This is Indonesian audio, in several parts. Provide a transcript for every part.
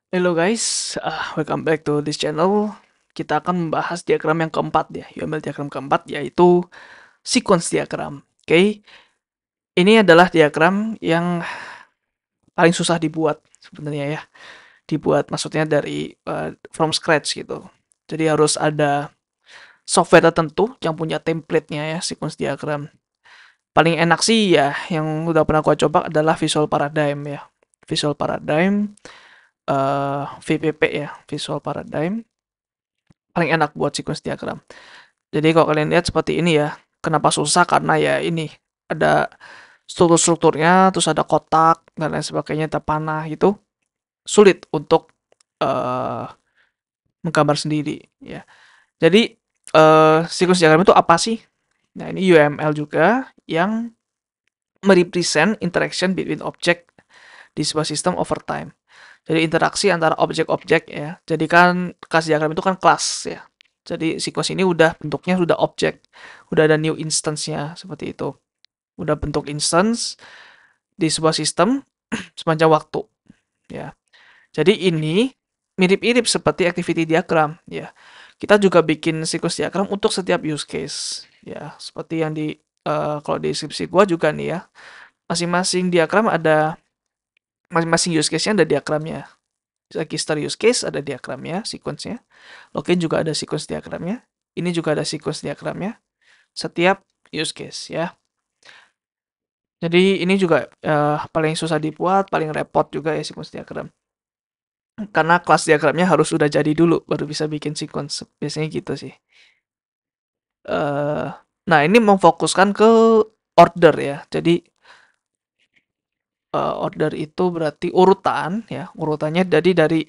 Hello guys, welcome back to this channel. Kita akan membahas diagram yang keempat ya, UML diagram keempat yaitu sequence diagram. Oke, ini adalah diagram yang paling susah dibuat sebenarnya ya. Dibuat maksudnya dari from scratch gitu. Jadi harus ada software tertentu yang punya template-nya ya, sequence diagram. Paling enak sih ya, yang udah pernah gua coba adalah Visual Paradigm ya. Visual Paradigm, VPP ya, Visual Paradigm paling enak buat sequence diagram. Jadi kalau kalian lihat seperti ini ya, kenapa susah? Karena ya ini ada struktur-strukturnya, terus ada kotak dan lain sebagainya, ada panah gitu, sulit untuk uh, menggambar sendiri ya. Jadi sequence diagram itu apa sih? Nah ini UML juga yang merepresent interaction between object di sebuah sistem over time. Jadi interaksi antara objek-objek ya. Jadi kan kelas diagram itu kan kelas ya. Jadi sequence ini udah bentuknya sudah objek, udah ada new instance-nya seperti itu. Udah bentuk instance di sebuah sistem sepanjang waktu ya. Jadi ini mirip-mirip seperti activity diagram ya. Kita juga bikin sequence diagram untuk setiap use case ya. Seperti yang di kalau di deskripsi gua juga nih ya. Masing-masing diagram ada masing-masing use case-nya ada diagramnya. Register use case ada diagramnya, sequence-nya. Login juga ada sequence diagramnya. Ini juga ada sequence diagramnya. Setiap use case ya. Jadi ini juga paling susah dibuat, paling repot juga ya sequence diagram. Karena kelas diagramnya harus sudah jadi dulu baru bisa bikin sequence. Biasanya gitu sih. Eh, nah ini memfokuskan ke order ya. Jadi order itu berarti urutan ya. Urutannya jadi dari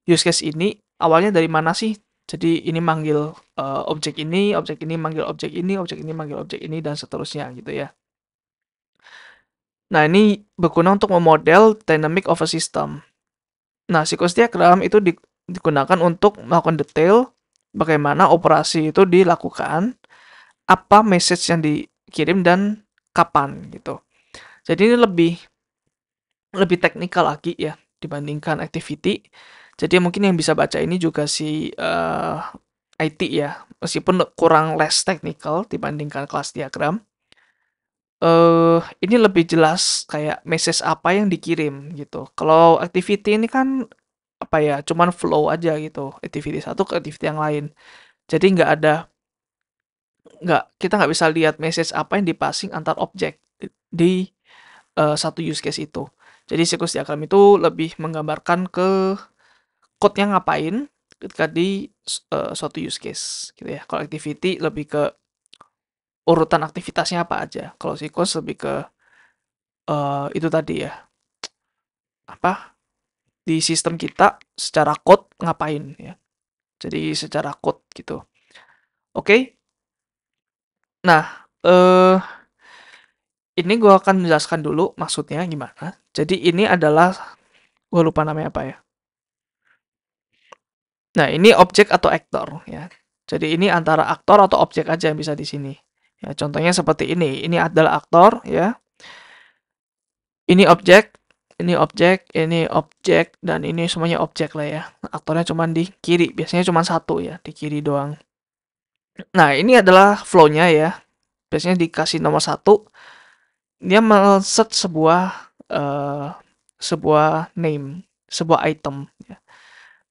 use case ini awalnya dari mana sih? Jadi ini manggil objek ini manggil objek ini, objek ini manggil objek ini dan seterusnya gitu ya. Nah, ini berguna untuk memodel dynamic of a system. Nah, sequence diagram itu digunakan untuk melakukan detail bagaimana operasi itu dilakukan, apa message yang dikirim dan kapan gitu. Jadi ini lebih lebih teknikal lagi ya dibandingkan activity. Jadi mungkin yang bisa baca ini juga si IT ya, meskipun kurang less technical dibandingkan kelas diagram. Ini lebih jelas kayak message apa yang dikirim gitu. Kalau activity ini kan apa ya, cuman flow aja gitu, activity satu ke activity yang lain. Jadi kita nggak bisa lihat message apa yang dipassing antar objek di satu use case itu. Jadi siklus diagram itu lebih menggambarkan ke code yang ngapain ketika di suatu use case gitu ya. Kalau activity lebih ke urutan aktivitasnya apa aja. Kalau sequence lebih ke itu tadi ya, apa di sistem kita secara code ngapain ya. Jadi secara code gitu. Oke. Nah, ini gue akan menjelaskan dulu maksudnya gimana. Jadi ini adalah gue lupa namanya apa ya. Nah, ini objek atau aktor ya. Jadi ini antara aktor atau objek aja yang bisa di sini. Ya, contohnya seperti ini. Ini adalah aktor ya. Ini objek, ini objek, ini objek, dan ini semuanya objek lah ya. Aktornya cuma di kiri, biasanya cuma satu ya, di kiri doang. Nah, ini adalah flow-nya ya. Biasanya dikasih nomor satu, dia men-set uh, sebuah name, sebuah item. Ya.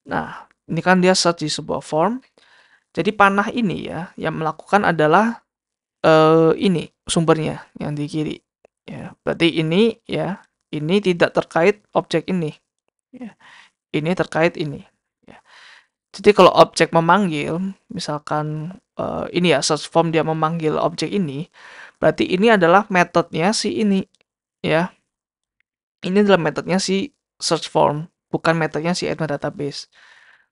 Nah, ini kan dia search di sebuah form. Jadi panah ini ya, yang melakukan adalah ini sumbernya yang di kiri. Ya, berarti ini ya, ini tidak terkait objek ini. Ya, ini terkait ini. Ya. Jadi kalau objek memanggil, misalkan ini ya search form dia memanggil objek ini, berarti ini adalah metodenya si ini. Ya, ini adalah metodenya si search form, bukan metodenya si admin database.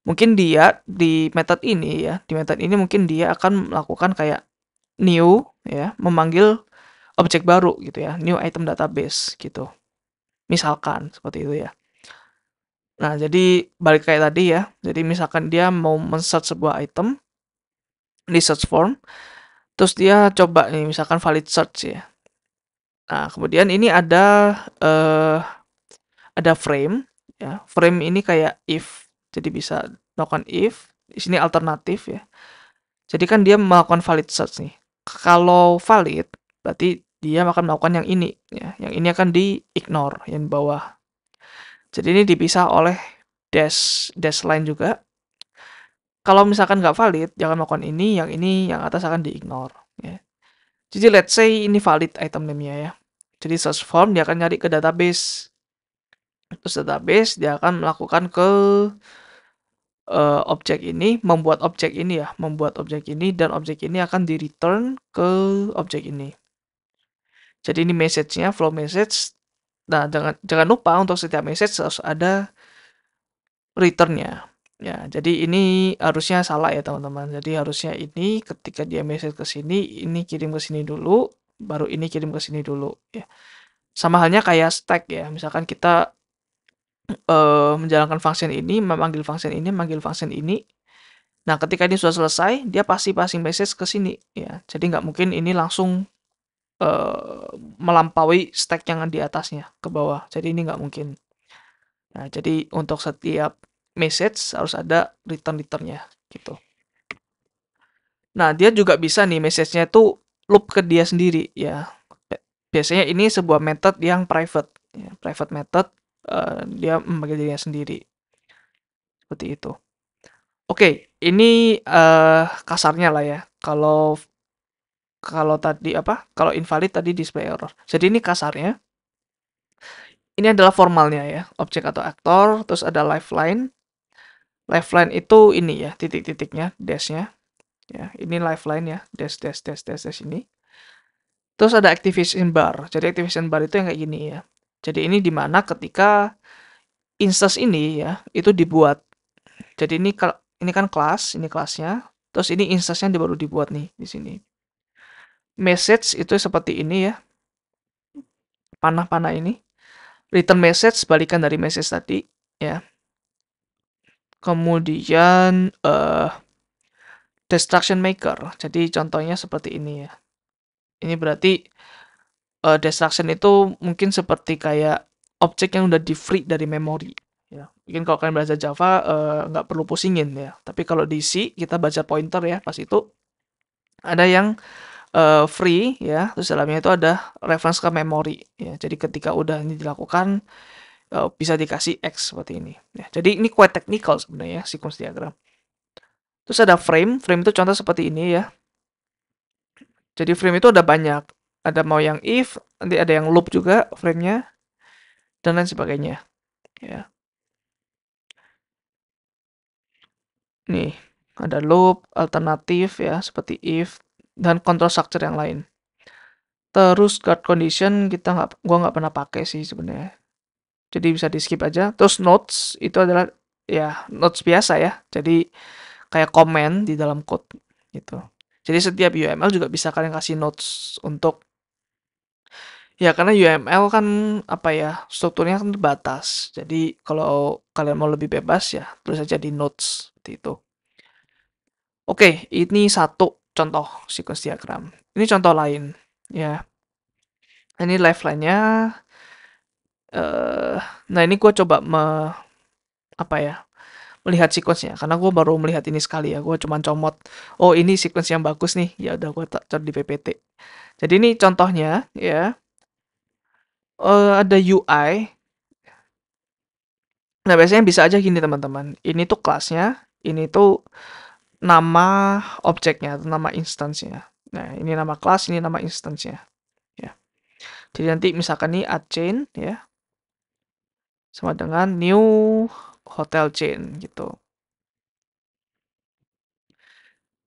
Mungkin dia di metode ini ya, di metode ini mungkin dia akan melakukan kayak new ya, memanggil objek baru gitu ya, new item database gitu. Misalkan seperti itu ya. Nah, jadi balik kayak tadi ya. Jadi misalkan dia mau men-search sebuah item di search form, terus dia coba nih misalkan valid search ya. Nah, kemudian ini ada frame. ya. Frame ini kayak if, jadi bisa melakukan if. Di sini alternatif ya. Jadi kan dia melakukan valid search nih. Kalau valid, berarti dia akan melakukan yang ini ya. Yang ini akan di ignore yang bawah. Jadi ini dipisah oleh dash line juga. Kalau misalkan nggak valid, jangan melakukan ini, yang atas akan di ignore ya. Jadi let's say ini valid item name-nya ya. Jadi search form dia akan nyari ke database. Terus database dia akan melakukan ke objek ini, membuat objek ini ya, membuat objek ini, dan objek ini akan di return ke objek ini. Jadi ini message-nya, flow message. Nah, jangan lupa untuk setiap message harus ada return-nya. Ya, jadi ini harusnya salah ya teman-teman. Jadi harusnya ini ketika dia message ke sini, ini kirim ke sini dulu, baru ini kirim ke sini dulu ya. Sama halnya kayak stack ya. Misalkan kita menjalankan function ini, memanggil function ini, memanggil function ini. Nah, ketika ini sudah selesai, dia pasti passing message ke sini ya. Jadi nggak mungkin ini langsung melampaui stack yang di atasnya ke bawah. Jadi ini nggak mungkin. Nah, jadi untuk setiap message harus ada return-returnnya gitu. Nah, dia juga bisa nih message-nya itu loop ke dia sendiri ya. Biasanya ini sebuah method yang private. Ya. Private method, dia memanggil dirinya sendiri. Seperti itu. Oke, ini kasarnya lah ya. Kalau kalau tadi apa? Kalau invalid tadi display error. Jadi ini kasarnya. Ini adalah formalnya ya, objek atau aktor, terus ada lifeline. Lifeline itu ini ya, titik-titiknya, dash-nya. Ya, ini lifeline ya, dash dash dash dash dash ini. Terus ada activation bar. Jadi activation bar itu yang kayak gini ya. Jadi ini dimana ketika instance ini ya, itu dibuat. Jadi ini kan kelas, ini kelasnya. Terus ini instance-nya baru dibuat nih di sini. Message itu seperti ini ya. Panah-panah ini. Return message balikan dari message tadi ya. Kemudian destruction maker. Jadi contohnya seperti ini ya. Ini berarti destruction itu mungkin seperti kayak objek yang udah di free dari memori. Ya. Mungkin kalau kalian belajar Java nggak perlu pusingin ya. Tapi kalau di C kita baca pointer ya pas itu ada yang free ya. Terus dalamnya itu ada reference ke memori. Ya. Jadi ketika udah ini dilakukan bisa dikasih X seperti ini. Ya. Jadi ini quite technical sebenarnya sequence diagram. Terus ada frame. Frame itu contoh seperti ini ya. Jadi frame itu ada banyak. Ada mau yang if, nanti ada yang loop juga frame-nya, dan lain sebagainya. Ya. Nih, ada loop, alternatif ya, seperti if, dan control structure yang lain. Terus guard condition gua nggak pernah pakai sih sebenarnya. Jadi bisa di skip aja. Terus notes itu adalah ya notes biasa ya. Jadi kayak comment di dalam code gitu. Jadi setiap UML juga bisa kalian kasih notes untuk ya karena UML kan apa ya strukturnya kan terbatas. Jadi kalau kalian mau lebih bebas ya tulis aja di notes seperti itu. Oke, ini satu contoh sequence diagram. Ini contoh lain ya. Ini lifeline-nya. Nah ini gue coba apa ya melihat sequence-nya karena gue baru melihat ini sekali ya. Gue cuma comot. Oh ini sequence yang bagus nih. Ya udah gue cari di PPT. Jadi ini contohnya ya. Ada UI. Nah, biasanya bisa aja gini teman-teman. Ini tuh kelasnya, ini tuh nama objeknya, atau nama instance-nya. Nah, ini nama kelas, ini nama instance-nya. Ya. Jadi nanti misalkan nih add chain ya, sama dengan new hotel chain gitu.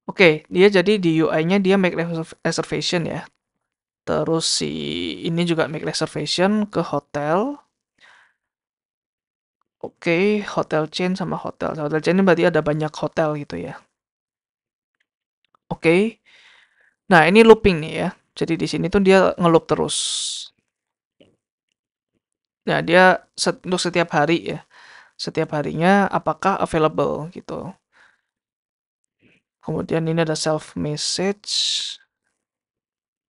Oke, dia jadi di UI-nya dia make reservation ya. Terus si ini juga make reservation ke hotel. Oke, hotel chain sama hotel. Hotel chain ini berarti ada banyak hotel gitu ya. Oke. Nah, ini looping nih ya. Jadi di sini tuh dia ngeloop terus. Nah, dia untuk setiap hari ya. Setiap harinya apakah available gitu. Kemudian ini ada self message.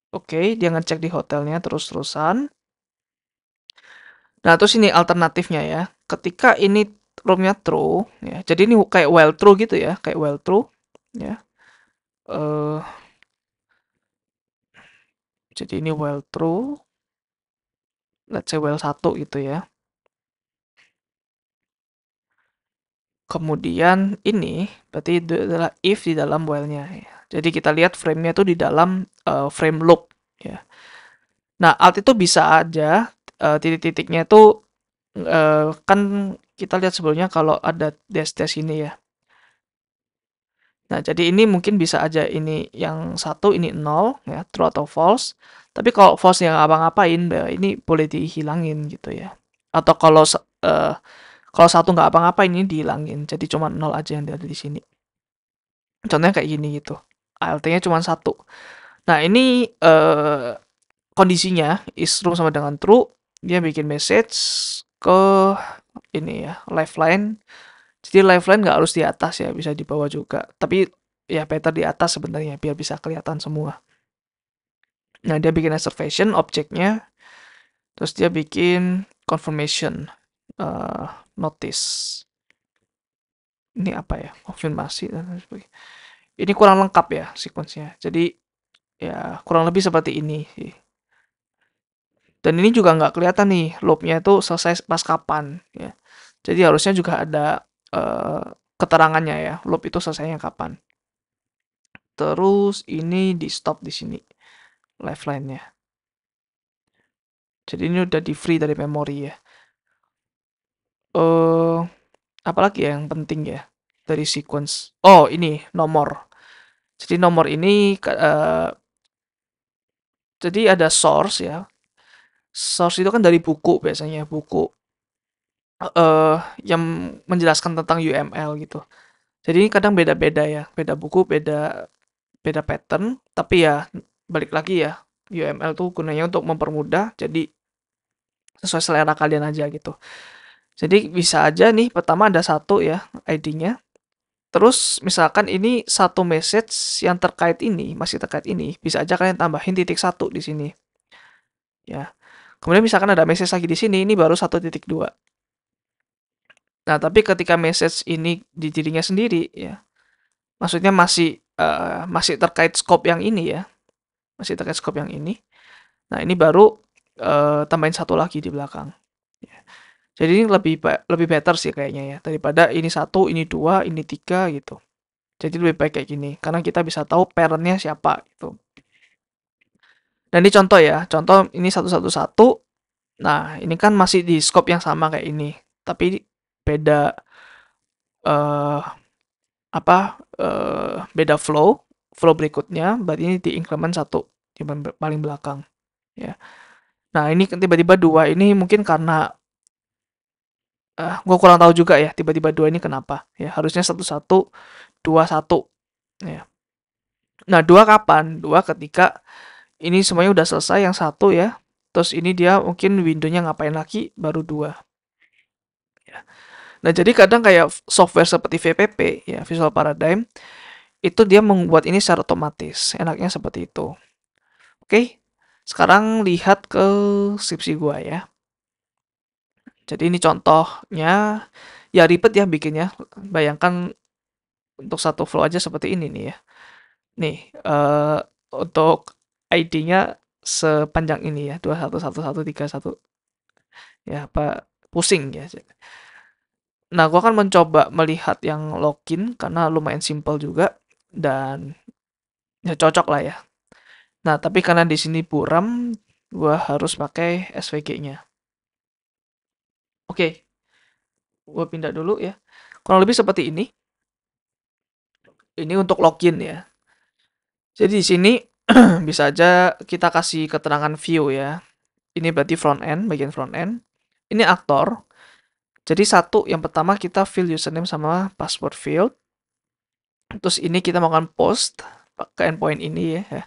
Oke, dia ngecek di hotelnya terus-terusan. Nah, terus ini alternatifnya ya. Ketika ini roomnya true, ya. Jadi ini kayak while true gitu ya, kayak while true, ya. eh jadi ini while true, let's say while satu gitu ya. Kemudian ini berarti itu adalah if di dalam while-nya ya. Jadi kita lihat frame-nya itu di dalam frame loop ya. Nah, alt itu bisa aja titik-titiknya itu kan kita lihat sebelumnya kalau ada dash-dash ini ya. Nah, jadi ini mungkin bisa aja ini yang satu ini 0 ya, true atau false. Tapi kalau false yang apa-ngapain, ini boleh dihilangin gitu ya. Atau kalau satu nggak apa-ngapain ini dihilangin. Jadi cuma 0 aja yang ada di sini. Contohnya kayak gini gitu. ALT-nya cuma satu. Nah, ini kondisinya is true sama dengan true. Dia bikin message ke ini ya, lifeline. Jadi lifeline nggak harus di atas ya, bisa di bawah juga. Tapi ya better di atas sebenarnya biar bisa kelihatan semua. Nah, dia bikin reservation objeknya, terus dia bikin confirmation notice. Ini apa ya? Konfirmasi dan sebagainya. Ini kurang lengkap ya sequence-nya. Jadi ya kurang lebih seperti ini sih. Dan ini juga nggak kelihatan nih loop-nya itu selesai pas kapan ya. Jadi harusnya juga ada keterangannya ya, loop itu selesainya kapan. Terus ini di stop di sini lifeline-nya. Jadi ini udah di free dari memori ya. Eh apalagi ya yang penting ya dari sequence. Oh, ini nomor. Jadi nomor ini jadi ada source ya. Source itu kan dari buku biasanya, buku yang menjelaskan tentang UML gitu. Jadi ini kadang beda-beda ya, beda buku, beda beda pattern, tapi ya balik lagi ya, UML tuh gunanya untuk mempermudah, jadi sesuai selera kalian aja gitu. Jadi bisa aja nih pertama ada satu ya ID-nya. Terus misalkan ini satu message yang terkait ini, masih terkait ini, bisa aja kalian tambahin titik satu di sini. Ya. Kemudian misalkan ada message lagi di sini, ini baru 1.2. Nah, tapi ketika message ini di dirinya sendiri ya, maksudnya masih terkait scope yang ini ya, masih terkait scope yang ini. Nah, ini baru tambahin satu lagi di belakang. Ya. Jadi ini lebih better sih kayaknya ya daripada ini satu, ini dua, ini tiga gitu. Jadi lebih baik kayak gini karena kita bisa tahu parentnya siapa gitu. Dan ini contoh ya, contoh ini 111. Nah, ini kan masih di scope yang sama kayak ini, tapi beda eh beda flow berikutnya berarti ini di increment satu di paling belakang ya. Nah, ini tiba-tiba dua ini mungkin karena gue kurang tahu juga ya tiba-tiba dua ini kenapa ya, harusnya satu satu dua satu ya. Nah, dua kapan? Dua ketika ini semuanya udah selesai yang satu ya, terus ini dia mungkin windownya ngapain lagi baru dua ya. Nah, jadi kadang kayak software seperti VPP ya, Visual Paradigm itu dia membuat ini secara otomatis, enaknya seperti itu. Oke, sekarang lihat ke skripsi gua ya. Jadi ini contohnya, ya ribet ya bikinnya. Bayangkan untuk satu flow aja seperti ini nih ya. Nih, untuk ID-nya sepanjang ini ya, 211131. Ya, apa pusing ya. Nah, gua akan mencoba melihat yang login karena lumayan simple juga dan ya cocok lah ya. Nah, tapi karena di sini buram, gua harus pakai SVG-nya. Oke, gua pindah dulu ya. Kurang lebih seperti ini. Ini untuk login ya. Jadi di sini bisa aja kita kasih keterangan view ya. Ini berarti front end, bagian front end. Ini aktor. Jadi satu, yang pertama kita fill username sama password field. Terus ini kita mau post ke endpoint ini ya.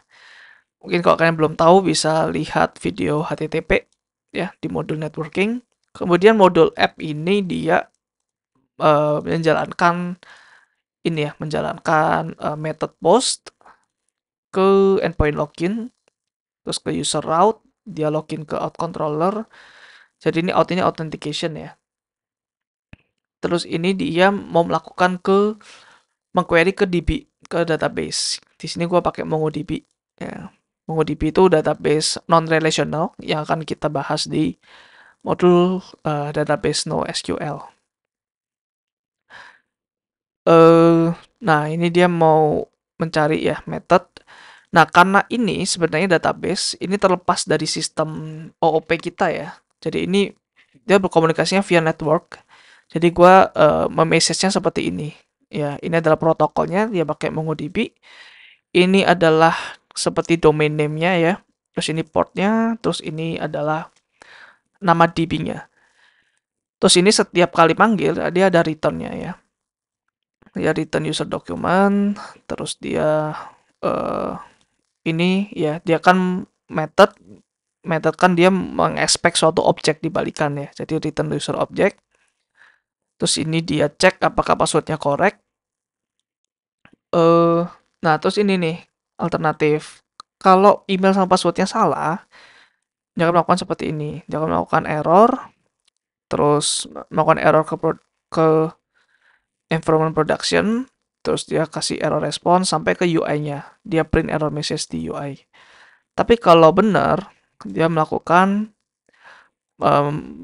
Mungkin kalau kalian belum tahu bisa lihat video HTTP ya di modul networking. Kemudian modul app ini dia menjalankan ini ya, menjalankan method post ke endpoint login, terus ke user route, dia login ke out controller, Jadi ini out ini authentication ya. Terus ini dia mau melakukan mengquery ke DB, ke database. Di sini gua pakai MongoDB. Ya. MongoDB itu database non-relational yang akan kita bahas di modul database NoSQL. Nah, ini dia mau mencari ya method. Nah, karena ini sebenarnya database ini terlepas dari sistem OOP kita ya. Jadi ini dia berkomunikasinya via network. Jadi gua memessage-nya seperti ini. Ya, ini adalah protokolnya, dia pakai MongoDB. Ini adalah seperti domain name-nya ya. Terus ini portnya, terus ini adalah nama DB-nya. Terus ini setiap kali panggil dia ada return-nya ya. Dia return user document, terus dia ini ya dia kan method kan dia mengexpect suatu objek dibalikan ya. Jadi return user object. Terus ini dia cek apakah passwordnya correct. Nah terus ini nih alternatif. Kalau email sama passwordnya salah, jangan melakukan seperti ini. Jangan melakukan error, terus melakukan error ke environment production, terus dia kasih error response sampai ke UI-nya. Dia print error message di UI. Tapi kalau benar, dia melakukan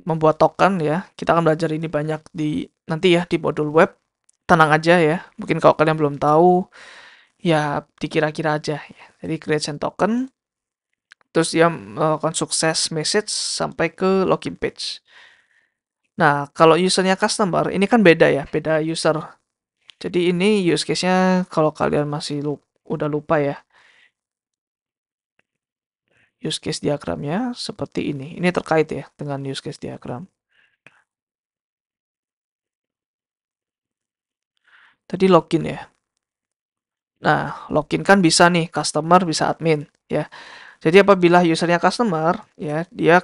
membuat token ya. Kita akan belajar ini banyak di nanti ya di modul web. Tenang aja ya. Mungkin kalau kalian belum tahu, ya dikira-kira aja ya. Jadi create send token, terus dia melakukan sukses message sampai ke login page. Nah, kalau usernya customer, ini kan beda ya, beda user. Jadi ini use case-nya kalau kalian masih udah lupa ya. Use case diagramnya seperti ini. Ini terkait ya dengan use case diagram. Tadi login ya. Nah, login kan bisa nih customer, bisa admin ya. Jadi apabila usernya customer ya, dia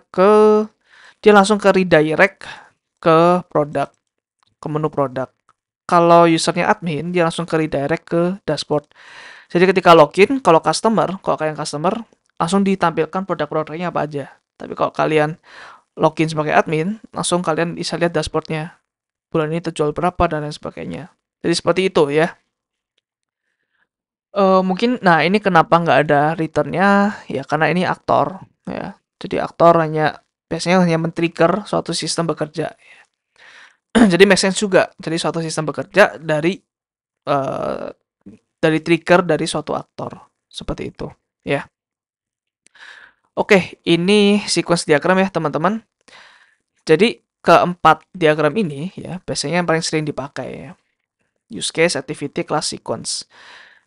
langsung ke redirect ke produk, ke menu produk. Kalau usernya admin, dia langsung ke redirect ke dashboard. Jadi ketika login, kalau kalian customer, langsung ditampilkan produk-produknya apa aja. Tapi kalau kalian login sebagai admin, langsung kalian bisa lihat dashboardnya. Bulan ini terjual berapa dan lain sebagainya. Jadi seperti itu ya. Mungkin, nah ini kenapa nggak ada returnnya, ya karena ini aktor, ya. Jadi aktor biasanya hanya men-trigger suatu sistem bekerja. Jadi make sense juga. Jadi suatu sistem bekerja uh, dari trigger dari suatu aktor. Seperti itu, ya. Oke, ini sequence diagram ya teman-teman. Jadi keempat diagram ini ya biasanya yang paling sering dipakai ya. Use case, activity, class, sequence.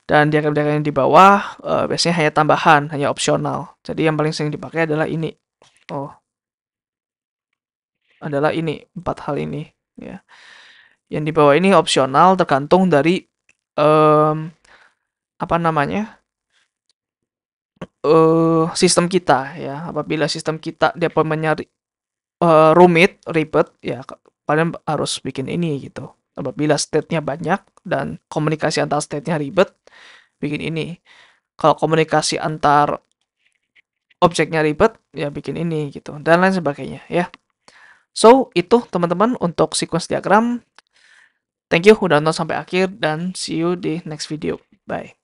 Dan diagram-diagram yang di bawah biasanya hanya tambahan, hanya opsional. Jadi yang paling sering dipakai adalah ini. Adalah ini, 4 hal ini. Ya. Yang di bawah ini opsional tergantung dari apa namanya sistem kita ya. Apabila sistem kita deployment-nya ribet, ya kalian harus bikin ini gitu. Apabila state-nya banyak dan komunikasi antar state-nya ribet, bikin ini. Kalau komunikasi antar objeknya ribet, ya bikin ini gitu. Dan lain sebagainya ya. So, itu teman-teman untuk sequence diagram. Thank you udah nonton sampai akhir dan see you di next video. Bye.